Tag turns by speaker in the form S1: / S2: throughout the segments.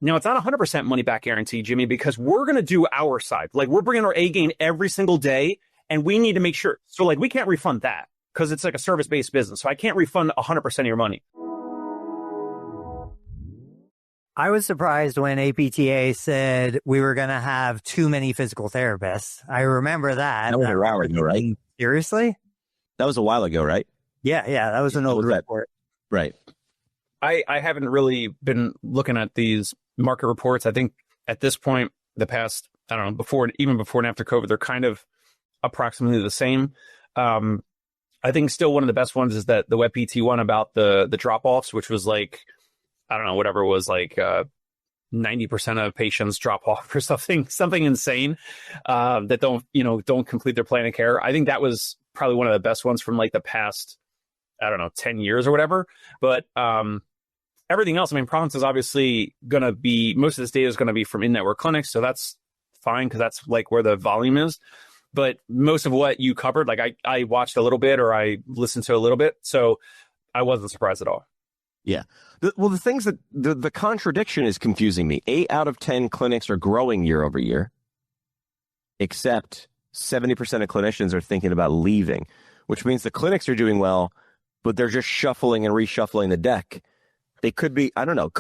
S1: Now, it's not 100% money back guarantee, Jimmy, because we're going to do our side. Like, we're bringing our A game every single day, and we need to make sure. So, like, we can't refund that because it's like a service-based business. So I can't refund 100% of your money.
S2: I was surprised when APTA said we were going to have too many physical therapists. I remember that.
S3: That was a while ago, right?
S2: Seriously?
S3: That was a while ago, right?
S2: Yeah. That was an old report.
S3: Right.
S1: I haven't really been looking at these market reports. I think at this point, the past, I don't know, even before and after COVID, they're kind of approximately the same. I think still one of the best ones is that the web PT one about the drop-offs, which was like, I don't know, whatever it was, like 90% of patients drop off or something insane that don't complete their plan of care. I think that was probably one of the best ones from like the past, I don't know, 10 years or whatever. But everything else, I mean, Providence is obviously going to be, most of this data is going to be from in-network clinics. So that's fine because that's like where the volume is. But most of what you covered, like I watched a little bit or I listened to a little bit. So I wasn't surprised at all.
S3: Yeah. The things that the contradiction is confusing me. 8 out of 10 clinics are growing year over year, except 70% of clinicians are thinking about leaving, which means the clinics are doing well, but they're just shuffling and reshuffling the deck. They could be, I don't know,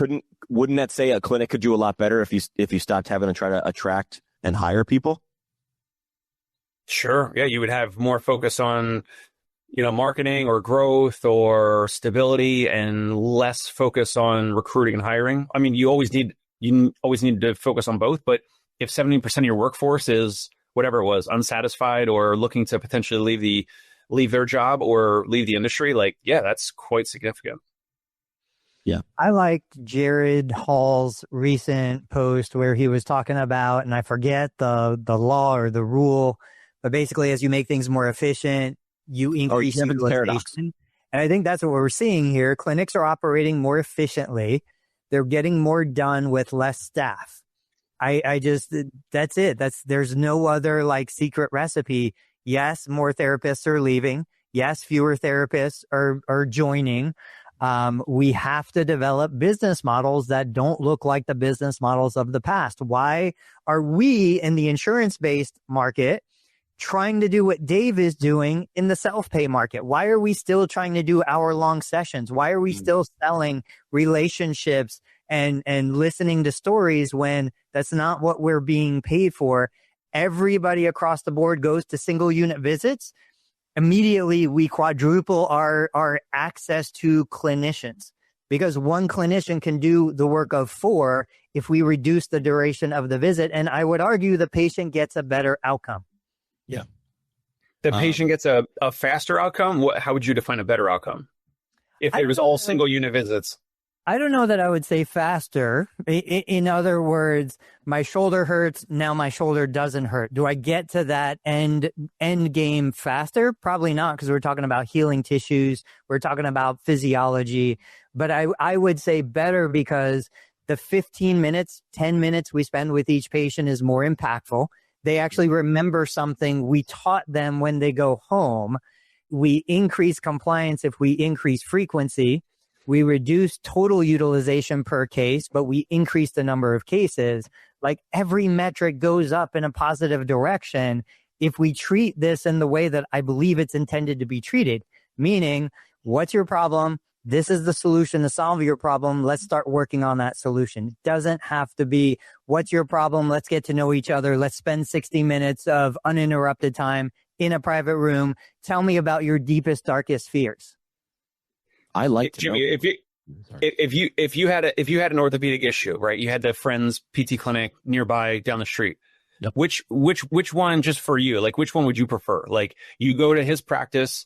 S3: wouldn't that say a clinic could do a lot better if you stopped having to try to attract and hire people?
S1: Sure. Yeah, you would have more focus on, marketing or growth or stability and less focus on recruiting and hiring. I mean, you always need to focus on both, but if 70% of your workforce is whatever it was, unsatisfied or looking to potentially leave their job or leave the industry, like, yeah, that's quite significant.
S3: Yeah.
S2: I liked Jared Hall's recent post where he was talking about, and I forget the law or the rule, but basically as you make things more efficient, you increase utilization. And I think that's what we're seeing here. Clinics are operating more efficiently. They're getting more done with less staff. That's it. There's no other like secret recipe. Yes, more therapists are leaving. Yes, fewer therapists are joining. We have to develop business models that don't look like the business models of the past. Why are we in the insurance-based market trying to do what Dave is doing in the self-pay market? Why are we still trying to do hour-long sessions? Why are we still selling relationships and listening to stories when that's not what we're being paid for? Everybody across the board goes to single unit visits. Immediately, we quadruple our access to clinicians because one clinician can do the work of 4 if we reduce the duration of the visit. And I would argue the patient gets a better outcome.
S3: Yeah.
S1: The patient gets a faster outcome. How would you define a better outcome? If it was all single unit visits.
S2: I don't know that I would say faster. In other words, my shoulder hurts. Now my shoulder doesn't hurt. Do I get to that end game faster? Probably not, because we're talking about healing tissues. We're talking about physiology. But I would say better because the 15 minutes, 10 minutes we spend with each patient is more impactful. They actually remember something we taught them when they go home. We increase compliance if we increase frequency. We reduce total utilization per case, but we increase the number of cases. Like every metric goes up in a positive direction if we treat this in the way that I believe it's intended to be treated. Meaning, what's your problem? This is the solution to solve your problem. Let's start working on that solution. It doesn't have to be, what's your problem? Let's get to know each other. Let's spend 60 minutes of uninterrupted time in a private room. Tell me about your deepest, darkest fears.
S3: I like to
S1: Jimmy, if you had an orthopedic issue, right? You had the friend's PT clinic nearby down the street.
S3: Yep.
S1: Which one, just for you, like which one would you prefer? Like you go to his practice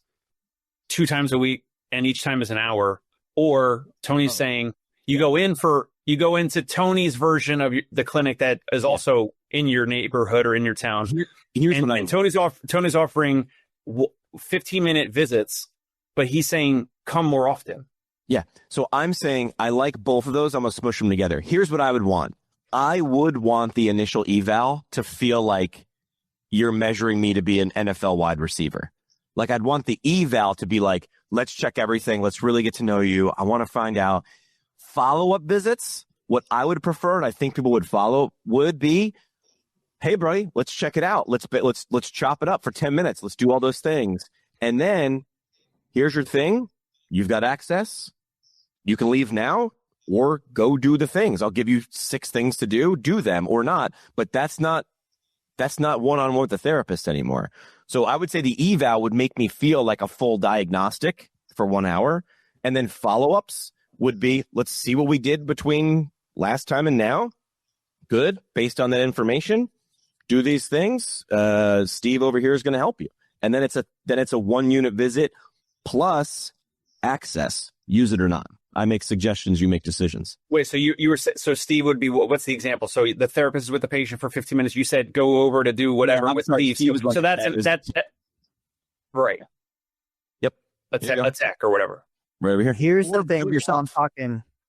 S1: 2 times a week and each time is an hour, or Tony's saying you go into Tony's version of the clinic that is also in your neighborhood or in your town. And Tony's offering 15-minute visits, but he's saying come more often.
S3: Yeah. So I'm saying I like both of those. I'm going to smush them together. Here's what I would want. I would want the initial eval to feel like you're measuring me to be an NFL wide receiver. Like I'd want the eval to be like, let's check everything. Let's really get to know you. I want to find out. Follow-up visits What I would prefer, and I think people would follow, would be, hey, buddy, let's check it out. Let's chop it up for 10 minutes. Let's do all those things. And then here's your thing. You've got access. You can leave now or go do the things. I'll give you 6 things to do them or not. But that's not one-on-one with the therapist anymore. So I would say the eval would make me feel like a full diagnostic for 1 hour. And then follow-ups would be, let's see what we did between last time and now. Good. Based on that information, do these things. Steve over here is going to help you. And then it's a 1-unit visit plus access. Use it or not. I make suggestions. You make decisions.
S1: Wait, so you were, so Steve would be, what's the example? So the therapist is with the patient for 15 minutes. You said go over to do whatever with Steve. So that's right.
S3: Yep.
S1: Attack or whatever.
S3: Right over here.
S2: Here's the thing.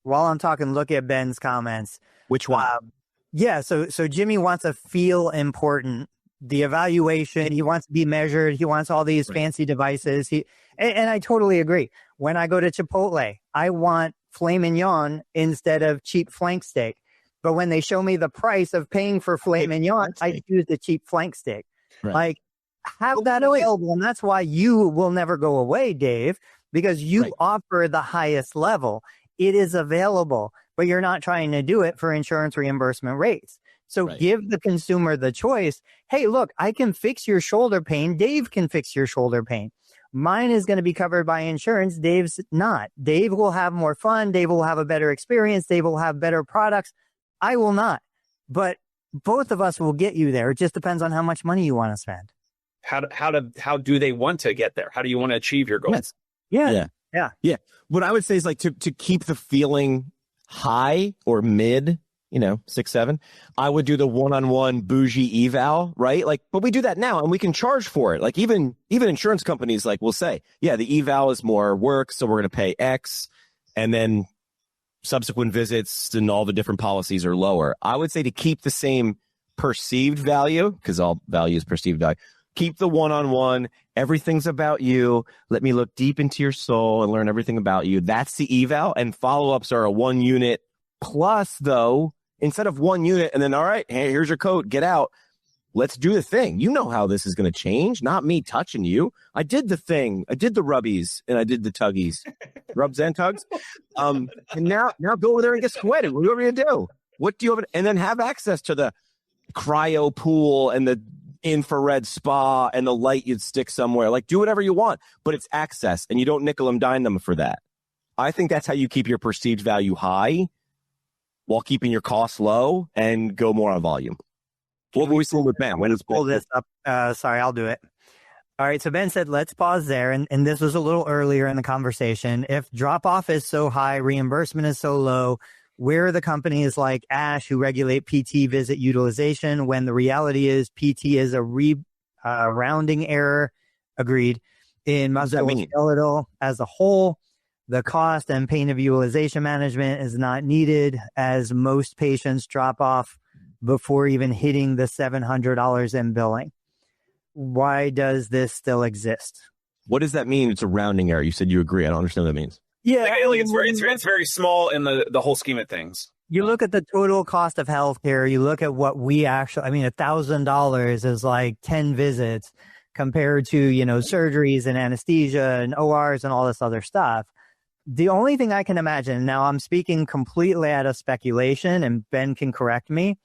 S2: While I'm talking, look at Ben's comments.
S3: Which one?
S2: Yeah. So Jimmy wants to feel important. The evaluation, he wants to be measured. He wants all these fancy devices. And I totally agree. When I go to Chipotle, I want filet mignon instead of cheap flank steak. But when they show me the price of paying for filet mignon, I choose the cheap flank steak.
S3: Right.
S2: Like, have that available. And that's why you will never go away, Dave, because you offer the highest level. It is available, but you're not trying to do it for insurance reimbursement rates. So give the consumer the choice. Hey, look, I can fix your shoulder pain. Dave can fix your shoulder pain. Mine is going to be covered by insurance. Dave's not. Dave will have more fun. Dave will have a better experience. Dave will have better products. I will not. But both of us will get you there. It just depends on how much money you want to spend.
S1: How do they want to get there? How do you want to achieve your goals?
S2: Yeah.
S3: What I would say is like to keep the feeling high or mid, 6, 7, I would do the one-on-one bougie eval, right? Like, but we do that now and we can charge for it. Like even insurance companies will say, yeah, the eval is more work. So we're going to pay X, and then subsequent visits and all the different policies are lower. I would say to keep the same perceived value, because all value is perceived value, keep the one-on-one. Everything's about you. Let me look deep into your soul and learn everything about you. That's the eval. And follow-ups are a 1-unit plus, though. Instead of 1 unit and then, all right, hey, here's your code, get out. Let's do the thing. You know how this is going to change, not me touching you. I did the thing. I did the rubbies and I did the tuggies. Rubs and tugs. And now go over there and get sweated. What do you want me to do? What do you have? And then have access to the cryo pool and the infrared spa and the light you'd stick somewhere. Like, do whatever you want, but it's access and you don't nickel and dime them for that. I think that's how you keep your perceived value high while keeping your costs low and go more on volume. What were we saying with Ben? When is
S2: pull this up? Sorry, I'll do it. All right. So Ben said, let's pause there. And this was a little earlier in the conversation. If drop off is so high, reimbursement is so low, where are the companies like Ash who regulate PT visit utilization when the reality is PT is a rounding error? Agreed. In musculoskeletal as a whole, the cost and pain of utilization management is not needed as most patients drop off before even hitting the $700 in billing. Why does this still exist?
S3: What does that mean? It's a rounding error. You said you agree. I don't understand what that means.
S1: Yeah. It's very small in the whole scheme of things.
S2: You look at the total cost of healthcare. You look at what we actually, $1,000 is like 10 visits compared to, surgeries and anesthesia and ORs and all this other stuff. The only thing I can imagine, now I'm speaking completely out of speculation and Ben can correct me.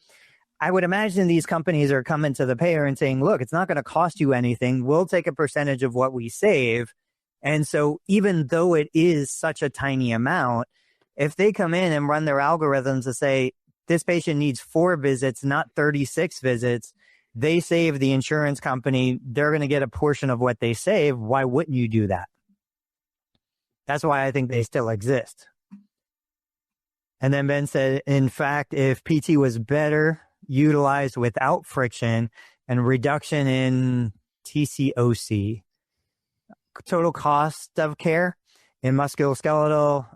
S2: I would imagine these companies are coming to the payer and saying, look, it's not going to cost you anything. We'll take a percentage of what we save. And so even though it is such a tiny amount, if they come in and run their algorithms to say this patient needs 4 visits, not 36 visits, they save the insurance company. They're going to get a portion of what they save. Why wouldn't you do that? That's why I think they still exist. And then Ben said, in fact, if PT was better utilized without friction and reduction in TCOC, total cost of care in musculoskeletal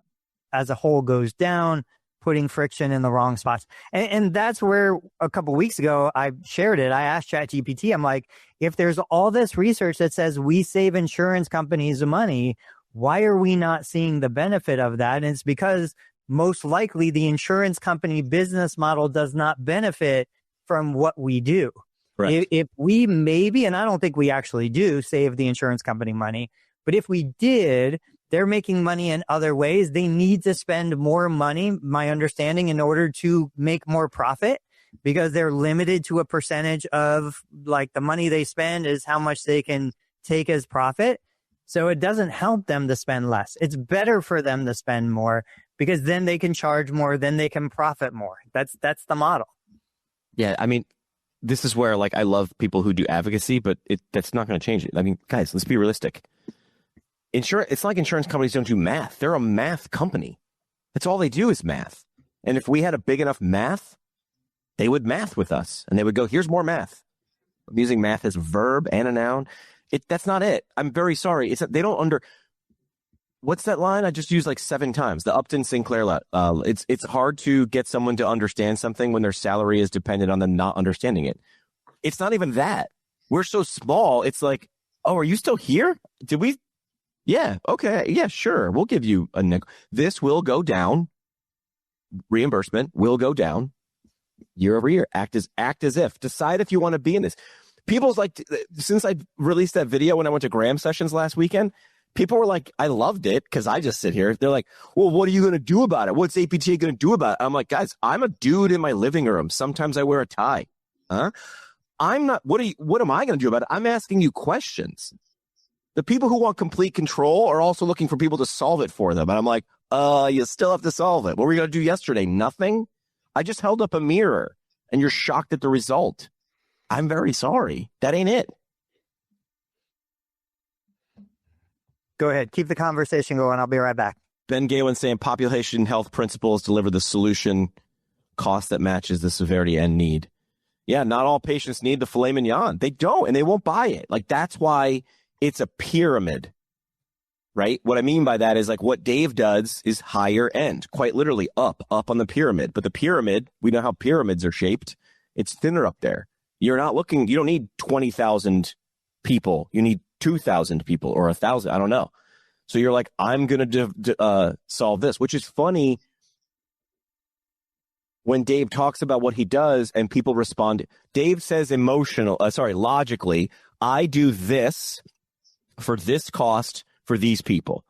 S2: as a whole goes down, putting friction in the wrong spots. And that's where a couple of weeks ago I shared it. I asked ChatGPT, I'm like, if there's all this research that says we save insurance companies money, why are we not seeing the benefit of that? And it's because most likely the insurance company business model does not benefit from what we do.
S3: Right.
S2: If we maybe, and I don't think we actually do, save the insurance company money, but if we did, they're making money in other ways. They need to spend more money, my understanding, in order to make more profit, because they're limited to a percentage of like the money they spend is how much they can take as profit. So it doesn't help them to spend less. It's better for them to spend more because then they can charge more, then they can profit more. That's the model.
S3: Yeah, I mean, this is where like I love people who do advocacy, but that's not going to change it. I mean, guys, let's be realistic. It's like insurance companies don't do math. They're a math company. That's all they do is math. And if we had a big enough math, they would math with us and they would go, here's more math. I'm using math as a verb and a noun. That's not it. I'm very sorry. They don't what's that line? I just used like 7 times. The Upton Sinclair line. It's hard to get someone to understand something when their salary is dependent on them not understanding it. It's not even that. We're so small. It's like, oh, are you still here? Did we? Yeah. Okay. Yeah, sure. We'll give you a nickel. This will go down. Reimbursement will go down year over year. Act as if. Decide if you want to be in this. People's like, since I released that video when I went to Graham sessions last weekend, people were like, I loved it because I just sit here. They're like, well, what are you going to do about it? What's APTA going to do about it? I'm like, guys, I'm a dude in my living room. Sometimes I wear a tie. I'm not, what am I going to do about it? I'm asking you questions. The people who want complete control are also looking for people to solve it for them. And I'm like, you still have to solve it. What were you going to do yesterday? Nothing? I just held up a mirror and you're shocked at the result. I'm very sorry. That ain't it.
S2: Go ahead. Keep the conversation going. I'll be right back.
S3: Ben Gawin saying population health principles deliver the solution cost that matches the severity and need. Yeah, not all patients need the filet mignon. They don't, and they won't buy it. Like, that's why it's a pyramid, right? What I mean by that is like what Dave does is higher end, quite literally up on the pyramid. But the pyramid, we know how pyramids are shaped. It's thinner up there. You don't need 20,000 people. You need 2,000 people or 1,000. I don't know. So you're like, I'm going to solve this, which is funny when Dave talks about what he does and people respond. Dave says logically, I do this for this cost for these people.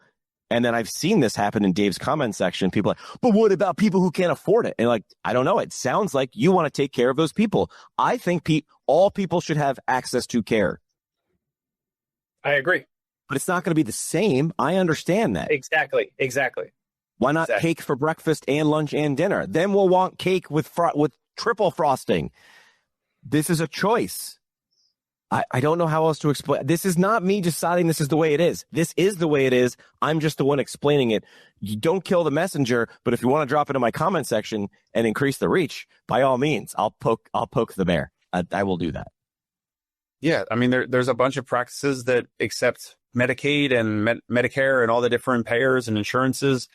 S3: And then I've seen this happen in Dave's comment section. People are like, but what about people who can't afford it? And like, I don't know. It sounds like you want to take care of those people. I think all people should have access to care.
S1: I agree.
S3: But it's not going to be the same. I understand that.
S1: Exactly.
S3: Why not cake for breakfast and lunch and dinner? Then we'll want cake with triple frosting. This is a choice. I don't know how else to explain. This is not me deciding this is the way it is. This is the way it is. I'm just the one explaining it. You don't kill the messenger, but if you want to drop it in my comment section and increase the reach, by all means, I'll poke the bear. I will do that.
S1: Yeah, I mean, there's a bunch of practices that accept Medicaid and Medicare and all the different payers and insurances.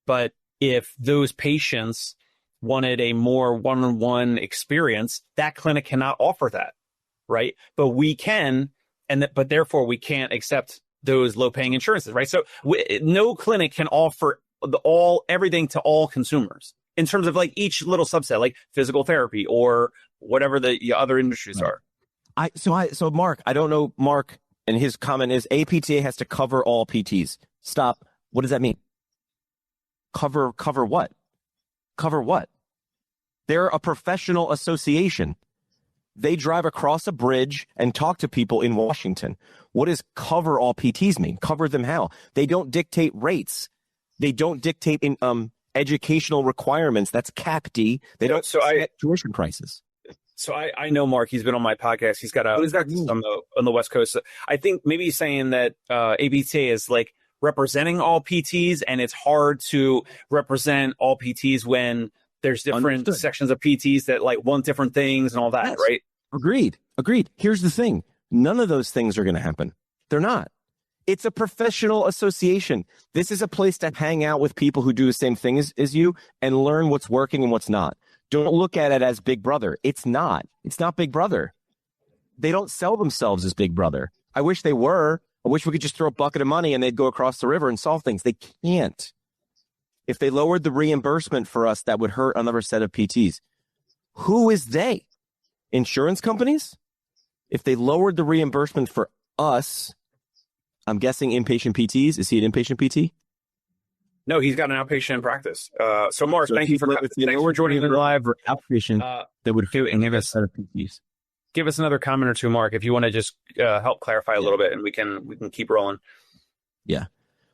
S1: But if those patients wanted a more one-on-one experience, that clinic cannot offer that. Right. But we can, but therefore we can't accept those low paying insurances. Right. So no clinic can offer everything to all consumers in terms of like each little subset, like physical therapy or whatever the other industries are.
S3: So Mark, I don't know, Mark, and his comment is APTA has to cover all PTs. Stop. What does that mean? Cover what? Cover what? They're a professional association. They drive across a bridge and talk to people in Washington. What does cover all PTs mean? Cover them how? They don't dictate rates. They don't dictate educational requirements. That's CAPD. They don't set tuition prices.
S1: So I know Mark. He's been on my podcast. He's got on the West Coast. I think maybe he's saying that APTA is like representing all PTs, and it's hard to represent all PTs when there's different sections of PTs that like want different things and all that, yes. Right? Agreed.
S3: Here's the thing. None of those things are going to happen. They're not. It's a professional association. This is a place to hang out with people who do the same thing as you and learn what's working and what's not. Don't look at it as Big Brother. It's not. It's not Big Brother. They don't sell themselves as Big Brother. I wish they were. I wish we could just throw a bucket of money and they'd go across the river and solve things. They can't. If they lowered the reimbursement for us, that would hurt another set of PTs. Who is they? Insurance companies? If they lowered the reimbursement for us, I'm guessing inpatient PTs. Is he an inpatient PT?
S1: No, he's got an outpatient practice. So Mark, thank you for
S3: joining the live or outpatient. That would do another set of PTs.
S1: Give us another comment or two, Mark, if you want to just help clarify a little bit, and we can keep rolling.
S3: Yeah.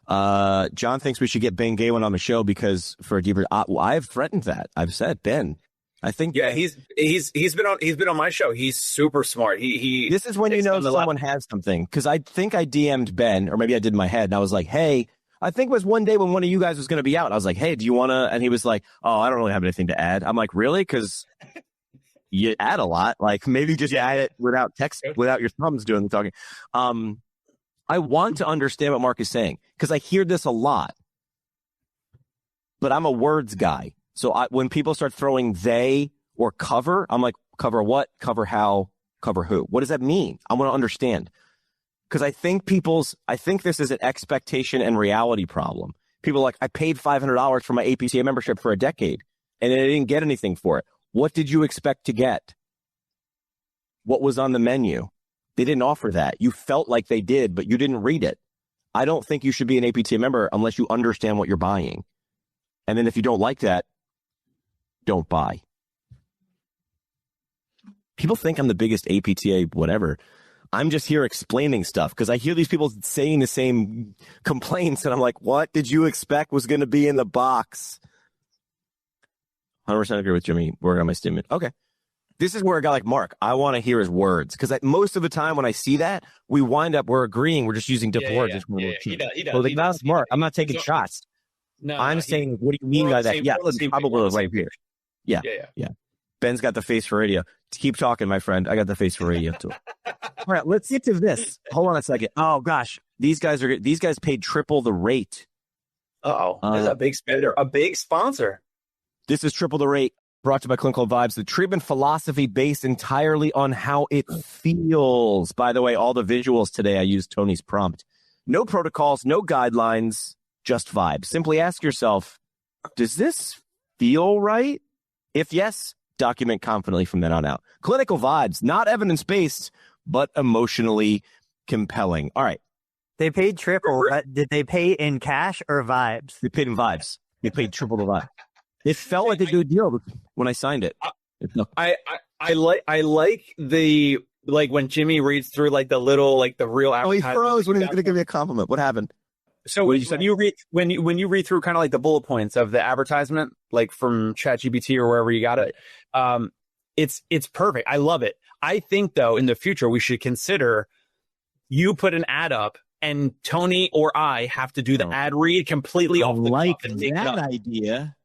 S3: John thinks we should get Ben Gaywin on the show because for a deeper. I've threatened that. I've said Ben. I think.
S1: Yeah, he's been on my show. He's super smart.
S3: This is when you know someone has something, because I think I DM'd Ben, or maybe I did in my head, and I was like, hey. I think it was one day when one of you guys was going to be out. I was like, hey, do you want to? And he was like, oh, I don't really have anything to add. I'm like, really? Because you add a lot. Like, maybe just add it without text, without your thumbs doing the talking. I want to understand what Mark is saying, because I hear this a lot. But I'm a words guy. So when people start throwing they or cover, I'm like, cover what? Cover how? Cover who? What does that mean? I want to understand. Because I think this is an expectation and reality problem. People are like, I paid $500 for my APTA membership for a decade, and I didn't get anything for it. What did you expect to get? What was on the menu? They didn't offer that. You felt like they did, but you didn't read it. I don't think you should be an APTA member unless you understand what you're buying. And then if you don't like that, don't buy. People think I'm the biggest APTA whatever. I'm just here explaining stuff because I hear these people saying the same complaints, and I'm like, what did you expect was going to be in the box? 100% agree with Jimmy. Working on my statement. Okay. This is where a guy like Mark, I want to hear his words, because most of the time when I see that, we're agreeing. We're just using different words.
S1: He does.
S3: Well, that's Mark. I'm not taking shots.
S1: No,
S3: I'm saying, what do you mean by that? Yeah, probably right here. Yeah. Ben's got the face for radio. Keep talking, my friend. I got the face for radio too. All right, let's get to this. Hold on a second. Oh gosh, these guys paid triple the rate.
S1: This is a big spender, a big sponsor.
S3: This is triple the rate. Brought to you by Clinical Vibes, the treatment philosophy based entirely on how it feels. By the way, all the visuals today, I used Tony's prompt. No protocols, no guidelines, just vibes. Simply ask yourself, does this feel right? If yes, document confidently from then on out. Clinical Vibes, not evidence-based, but emotionally compelling. All right.
S2: They paid triple. Did they pay in cash or vibes?
S3: They paid in vibes. They paid triple the vibe. It felt like a good deal when I signed it.
S1: I like the, like when Jimmy reads through like the little, like the real advertisement.
S3: Oh, he froze when he was going to give me a compliment. What happened?
S1: So when you read through kind of like the bullet points of the advertisement, like from ChatGPT or wherever you got it, it's perfect. I love it. I think though, in the future, we should consider you put an ad up and Tony or I have to do the ad read completely off the
S3: like
S1: cuff and
S3: that idea.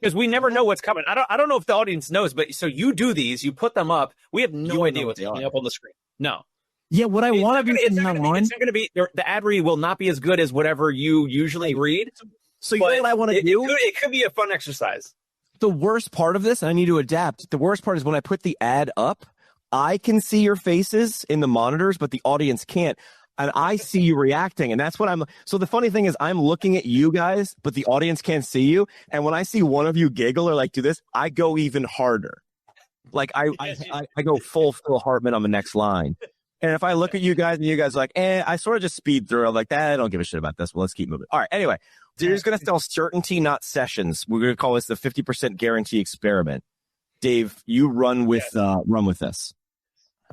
S1: Because we never know what's coming. I don't know if the audience knows, but so you do these, you put them up. We have no idea what's coming up on the screen. No.
S4: Yeah, what I want to be
S1: it's not going to be the ad read will not be as good as whatever you usually read.
S3: So you know what I want to do?
S1: It could be a fun exercise.
S3: The worst part of this, and I need to adapt. The worst part is when I put the ad up, I can see your faces in the monitors, but the audience can't. And I see you reacting, and that's what I'm. So the funny thing is, I'm looking at you guys, but the audience can't see you. And when I see one of you giggle or like do this, I go even harder. Like I go full Phil Hartman on the next line. And if I look at you guys and you guys are like, I sort of just speed through. I'm like, I don't give a shit about this. Well, let's keep moving. All right. Anyway, you're just going to sell certainty, not sessions. We're going to call this the 50% guarantee experiment. Dave, you run with this.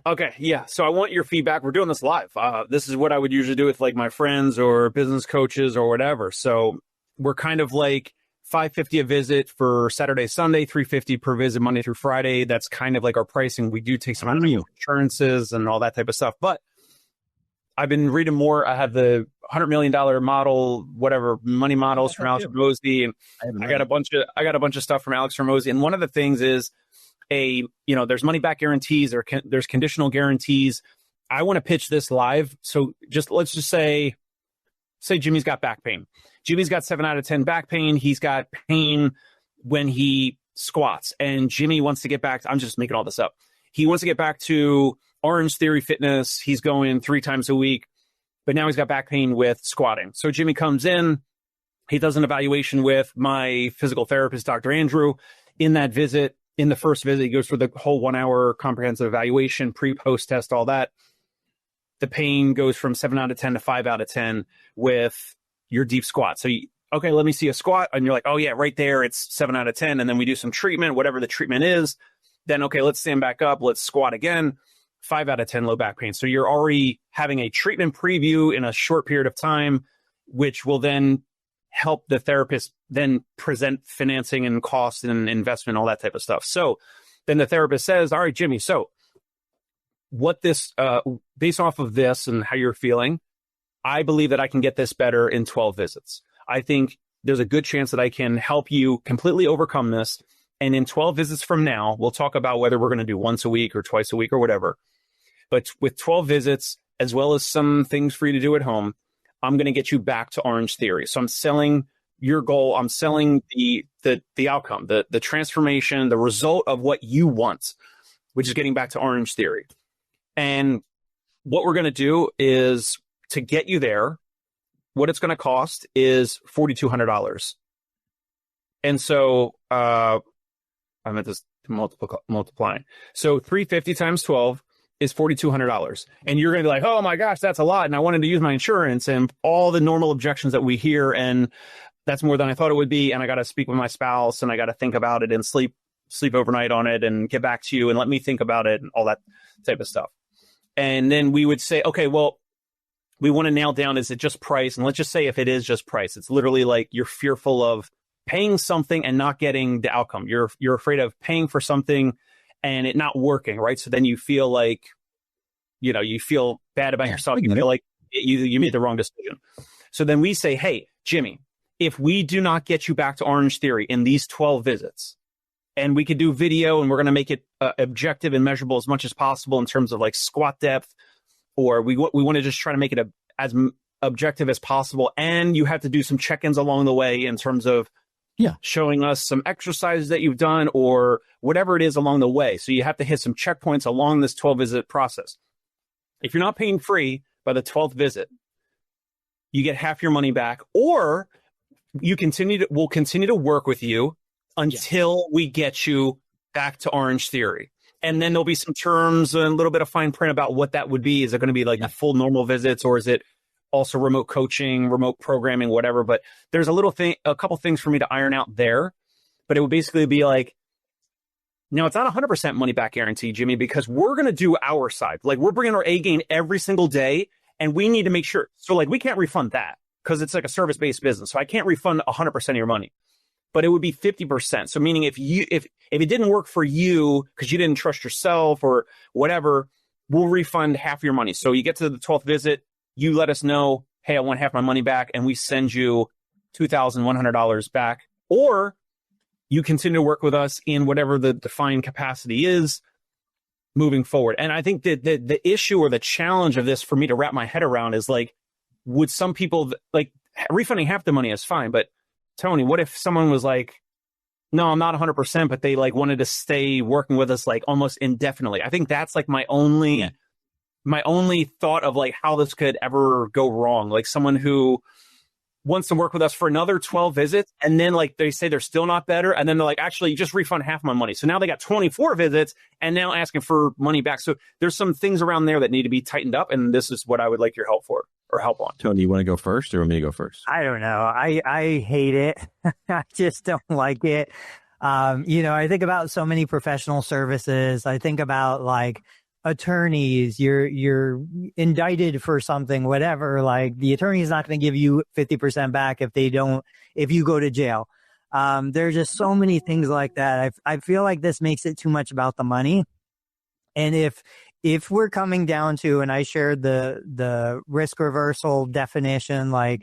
S1: Okay. Yeah. So I want your feedback. We're doing this live. This is what I would usually do with like my friends or business coaches or whatever. So we're kind of like $550 a visit for Saturday, Sunday, $350 per visit, Monday through Friday. That's kind of like our pricing. We do take some insurances and all that type of stuff, but I've been reading more. I have the $100 million model, whatever money models from Alex Hormozi, and I got a bunch of stuff from Alex Hormozi. And one of the things is there's money back guarantees or there's conditional guarantees. I want to pitch this live. So let's just say Jimmy's got back pain. Jimmy's got 7 out of 10 back pain. He's got pain when he squats, and Jimmy wants to get back. I'm just making all this up. He wants to get back to Orange Theory Fitness. He's going 3 times a week, but now he's got back pain with squatting. So Jimmy comes in, He does an evaluation with my physical therapist, Dr. Andrew. In that visit, in the first visit, he goes through the whole 1 hour comprehensive evaluation, pre-post test, all that. The pain goes from 7 out of 10 to 5 out of 10 with your deep squat. So, okay, let me see a squat. And you're like, oh, yeah, right there, it's 7 out of 10. And then we do some treatment, whatever the treatment is. Then, okay, let's stand back up. Let's squat again. 5 out of 10 low back pain. So you're already having a treatment preview in a short period of time, which will then help the therapist then present financing and cost and investment, all that type of stuff. So then the therapist says, all right, Jimmy, so what this, based off of this and how you're feeling, I believe that I can get this better in 12 visits. I think there's a good chance that I can help you completely overcome this. And in 12 visits from now, we'll talk about whether we're going to do once a week or twice a week or whatever. But with 12 visits, as well as some things for you to do at home, I'm going to get you back to Orange Theory. So I'm selling your goal. I'm selling the outcome, the transformation, the result of what you want, which is getting back to Orange Theory. And what we're going to do is to get you there, what it's going to cost is $4,200. And so I meant this multiplying. So 350 times 12 is $4,200. And you're going to be like, oh my gosh, that's a lot. And I wanted to use my insurance and all the normal objections that we hear. And that's more than I thought it would be. And I got to speak with my spouse and I got to think about it and sleep overnight on it and get back to you and let me think about it and all that type of stuff. And then we would say, okay, well, we want to nail down, is it just price? And let's just say if it is just price, it's literally like you're fearful of paying something and not getting the outcome. You're afraid of paying for something and it not working, right? So then you feel like, you feel bad about yourself. You feel like you made the wrong decision. So then we say, hey, Jimmy, if we do not get you back to Orange Theory in these 12 visits, and we could do video and we're going to make it objective and measurable as much as possible in terms of like squat depth, or we want to just try to make it as objective as possible. And you have to do some check-ins along the way in terms of showing us some exercises that you've done or whatever it is along the way. So you have to hit some checkpoints along this 12 visit process. If you're not paying free by the 12th visit, you get half your money back, or we'll continue to work with you until we get you back to Orange Theory. And then there'll be some terms and a little bit of fine print about what that would be. Is it going to be like the full normal visits, or is it also remote coaching, remote programming, whatever? But there's a couple things for me to iron out there. But it would basically be like, no, it's not 100% money back guarantee, Jimmy, because we're going to do our side. Like, we're bringing our A game every single day, and we need to make sure. So like, we can't refund that because it's like a service-based business. So I can't refund 100% of your money. But it would be 50%. So meaning if it didn't work for you because you didn't trust yourself or whatever, we'll refund half your money. So you get to the 12th visit, you let us know, hey, I want half my money back, and we send you $2,100 back. Or you continue to work with us in whatever the defined capacity is moving forward. And I think that the issue or the challenge of this for me to wrap my head around is like, would some people, like, refunding half the money is fine, but Tony, what if someone was like, no, I'm not 100%, but they like wanted to stay working with us like almost indefinitely? I think that's like my only thought of like how this could ever go wrong. Like someone who wants to work with us for another 12 visits, and then like they say they're still not better, and then they're like, actually, you just refund half my money. So now they got 24 visits and now asking for money back. So there's some things around there that need to be tightened up, and this is what I would like your help for. Or help on.
S3: Tony, you want to go first or want me to go first?
S2: I don't know. I hate it. I just don't like it. I think about so many professional services. I think about like attorneys. You're indicted for something, whatever. Like the attorney is not going to give you 50% back if you go to jail. There's just so many things like that. I feel like this makes it too much about the money. And if we're coming down to, and I shared the risk reversal definition, like,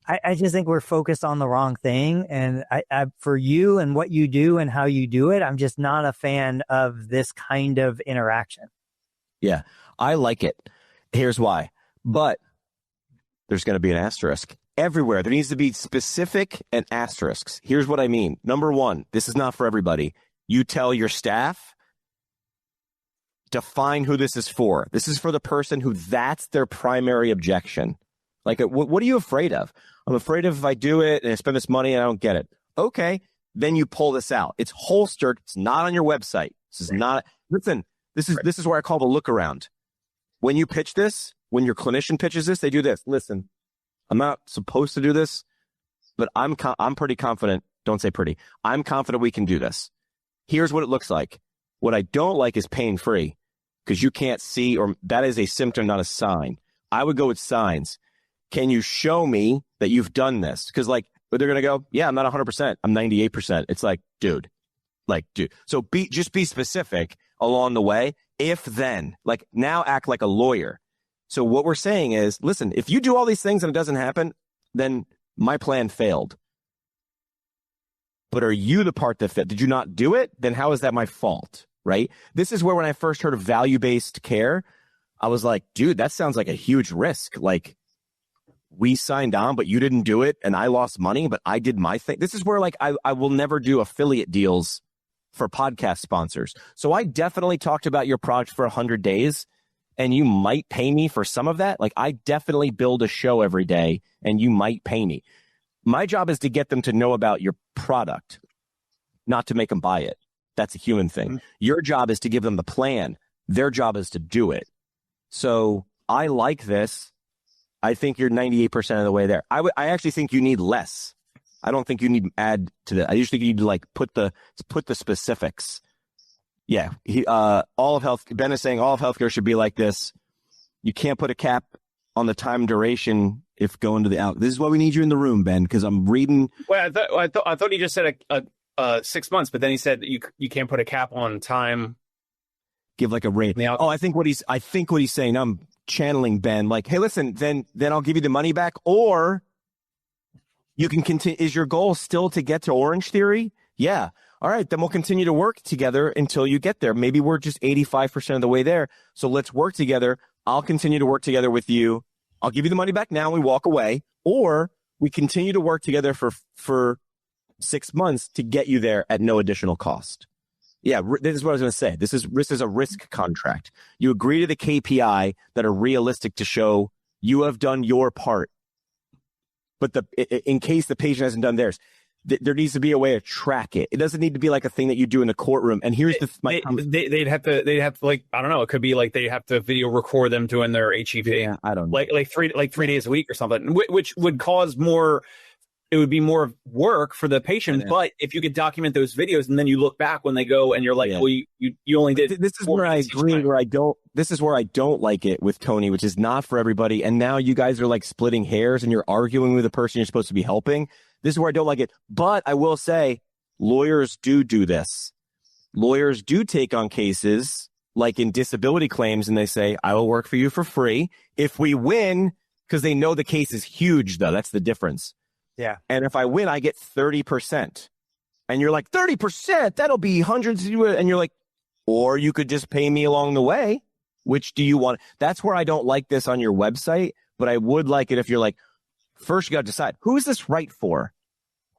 S2: I just think we're focused on the wrong thing. And I for you and what you do and how you do it, I'm just not a fan of this kind of interaction.
S3: Yeah, I like it. Here's why. But there's going to be an asterisk everywhere. There needs to be specific and asterisks. Here's what I mean. Number one, this is not for everybody. You tell your staff, define who this is for. This is for the person who that's their primary objection. Like, what are you afraid of? I'm afraid if I do it and I spend this money and I don't get it. Okay. Then you pull this out. It's holstered. It's not on your website. This is not, listen, this is where I call the look around. When you pitch this, when your clinician pitches this, they do this. Listen, I'm not supposed to do this, but I'm pretty confident. Don't say pretty. I'm confident we can do this. Here's what it looks like. What I don't like is pain free, because you can't see, or that is a symptom, not a sign. I would go with signs. Can you show me that you've done this? Because like, but they're going to go, yeah, I'm not 100%. I'm 98%. It's like, dude. So just be specific along the way. If then, like now act like a lawyer. So what we're saying is, listen, if you do all these things and it doesn't happen, then my plan failed. But are you the part that failed? Did you not do it? Then how is that my fault? Right? This is where when I first heard of value-based care, I was like, dude, that sounds like a huge risk. Like, we signed on, but you didn't do it, and I lost money, but I did my thing. This is where, like, I will never do affiliate deals for podcast sponsors. So I definitely talked about your product for 100 days, and you might pay me for some of that. Like, I definitely build a show every day, and you might pay me. My job is to get them to know about your product, not to make them buy it. That's a human thing. Mm-hmm. Your job is to give them the plan. Their job is to do it. So I like this. I think you're 98% of the way there. I actually think you need less. I don't think you need to add to that. I usually think you need to like put the specifics. Yeah. All of health. Ben is saying all of healthcare should be like this. You can't put a cap on the time duration if going to the out. This is why we need you in the room, Ben, because I'm reading.
S1: Well, I thought he just said 6 months, but then he said you can't put a cap on time.
S3: Give like a rate. Oh, I think what he's saying. I'm channeling Ben, like, hey, listen, then I'll give you the money back, or you can continue. Is your goal still to get to Orange Theory? Yeah. All right, then we'll continue to work together until you get there. Maybe we're just 85% of the way there. So let's work together. I'll continue to work together with you. I'll give you the money back now and we walk away, or we continue to work together for 6 months to get you there at no additional cost. Yeah, this is what I was going to say. This is a risk contract. You agree to the KPI that are realistic to show you have done your part. But in case the patient hasn't done theirs, there needs to be a way to track it. It doesn't need to be like a thing that you do in the courtroom. And here's
S1: they'd have to like, I don't know. It could be like they have to video record them doing their HEV.
S3: Yeah, I don't know.
S1: Like 3 days a week or something, which would cause more. It would be more work for the patient, but if you could document those videos and then you look back when they go and you're like, well, you only did.
S3: This is where I agree. This is where I don't like it with Tony, which is not for everybody. And now you guys are like splitting hairs and you're arguing with the person you're supposed to be helping. This is where I don't like it. But I will say, lawyers do this. Lawyers do take on cases like in disability claims, and they say, I will work for you for free if we win, because they know the case is huge, though. That's the difference.
S2: Yeah.
S3: And if I win, I get 30%. And you're like, 30%? That'll be hundreds. And you're like, or you could just pay me along the way. Which do you want? That's where I don't like this on your website, but I would like it if you're like, first you got to decide, who is this right for?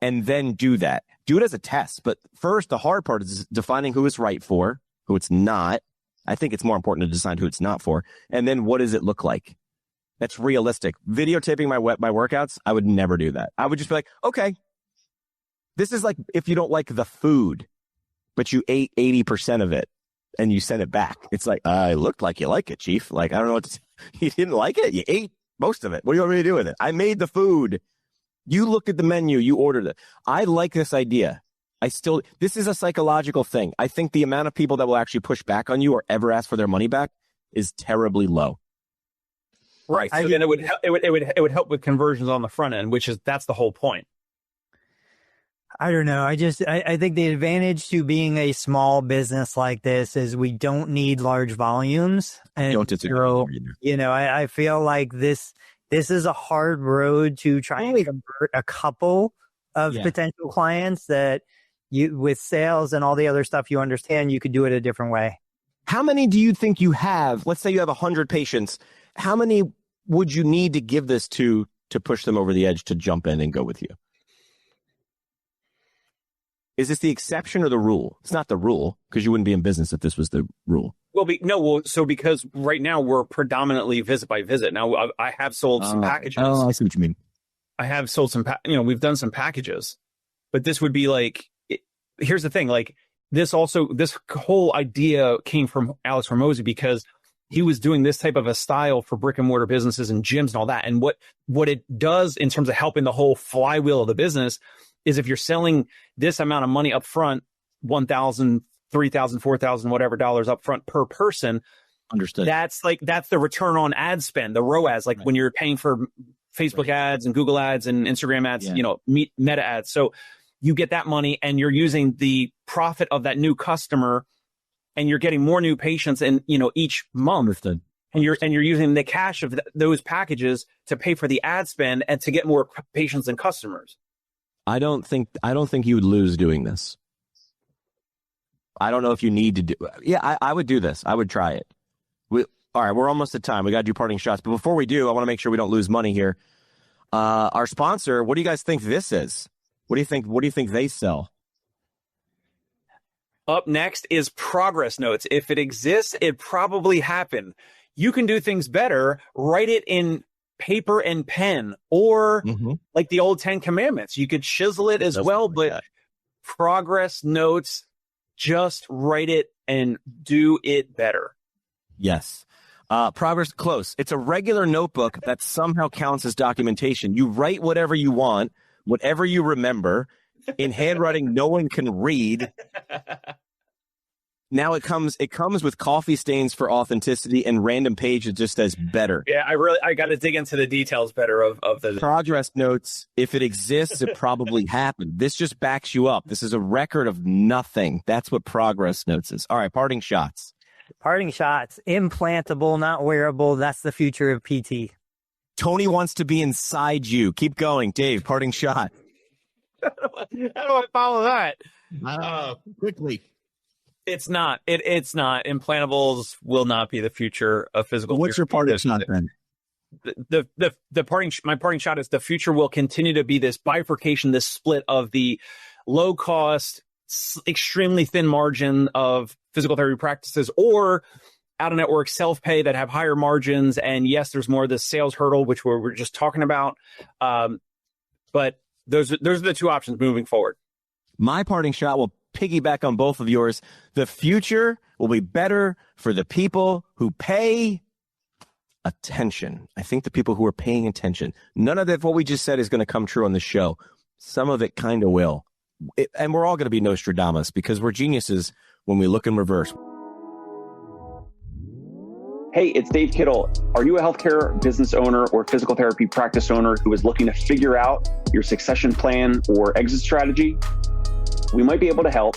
S3: And then do that. Do it as a test. But first, the hard part is defining who it's right for, who it's not. I think it's more important to decide who it's not for. And then what does it look like? That's realistic. Videotaping my workouts, I would never do that. I would just be like, okay, this is like if you don't like the food, but you ate 80% of it and you sent it back. It's like, it looked like you like it, Chief. Like, I don't know what to say. You didn't like it? You ate most of it. What do you want me to do with it? I made the food. You looked at the menu. You ordered it. I like this idea. This is a psychological thing. I think the amount of people that will actually push back on you or ever ask for their money back is terribly low.
S1: Right. So then it would help with conversions on the front end, that's the whole point.
S2: I don't know. I think the advantage to being a small business like this is we don't need large volumes. And
S3: don't disagree.
S2: I feel like this is a hard road to try and convert a couple of potential clients that with sales and all the other stuff you understand, you could do it a different way.
S3: How many do you think you have? Let's say you have 100 patients. How many would you need to give this to push them over the edge to jump in and go with you? Is this the exception or the rule? It's not the rule, because you wouldn't be in business if this was the rule.
S1: So because right now we're predominantly visit by visit. Now I have sold some packages.
S3: Oh, I see what you mean.
S1: have sold some, we've done some packages, but this would be like, here's the thing, like this whole idea came from Alex Hormozi because he was doing this type of a style for brick and mortar businesses and gyms and all that. And what it does in terms of helping the whole flywheel of the business is if you're selling this amount of money up front, $1,000, $3,000, $4,000, whatever dollars up front per person.
S3: Understood.
S1: That's the return on ad spend, the ROAS, like when you're paying for Facebook ads and Google ads and Instagram ads, meta ads. So you get that money and you're using the profit of that new customer and you're getting more new patients and, each month.
S3: Understood.
S1: And you're using the cash of those packages to pay for the ad spend and to get more patients and customers.
S3: I don't think you would lose doing this. I don't know if you need to do. Yeah, I would do this. I would try it. All right, we're almost at time. We got to do parting shots. But before we do, I want to make sure we don't lose money here. Our sponsor, what do you guys think this is? What do you think they sell?
S1: Up next is progress notes. If it exists, it probably happened. You can do things better. Write it in paper and pen, or like the old 10 Commandments. You could chisel it as well, but progress notes, just write it and do it better.
S3: Yes. Progress close. It's a regular notebook that somehow counts as documentation. You write whatever you want, whatever you remember, in handwriting no one can read. Now it comes with coffee stains for authenticity and random pages just says better.
S1: Yeah, I got to dig into the details better of the
S3: progress notes. If it exists, it probably happened. This just backs you up. This is a record of nothing. That's what progress notes is. All right, parting shots.
S2: Parting shots, implantable, not wearable. That's the future of PT.
S3: Tony wants to be inside you. Keep going. Dave, parting shot.
S1: How do I follow that?
S3: Quickly.
S1: It's not. It's not. Implantables will not be the future of physical therapy.
S4: What's your parting shot then?
S1: My parting shot is the future will continue to be this bifurcation, this split of the low cost, extremely thin margin of physical therapy practices or out of network self-pay that have higher margins. And yes, there's more of this sales hurdle, which we're just talking about. But those are the two options moving forward.
S3: My parting shot will piggyback on both of yours. The future will be better for the people who pay attention. I think the people who are paying attention. None of that, what we just said, is going to come true on the show. Some of it kind of will. And we're all going to be Nostradamus because we're geniuses when we look in reverse.
S5: Hey, it's Dave Kittle. Are you a healthcare business owner or physical therapy practice owner who is looking to figure out your succession plan or exit strategy? We might be able to help.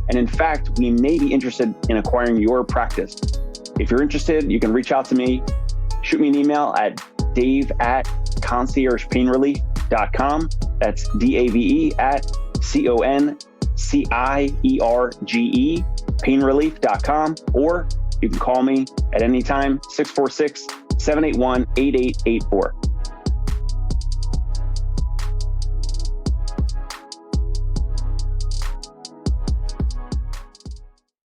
S5: And in fact, we may be interested in acquiring your practice. If you're interested, you can reach out to me. Shoot me an email at dave@conciergepainrelief.com. That's DAVE at CONCIERGE painrelief.com. Or you can call me at any time, 646-781-8884.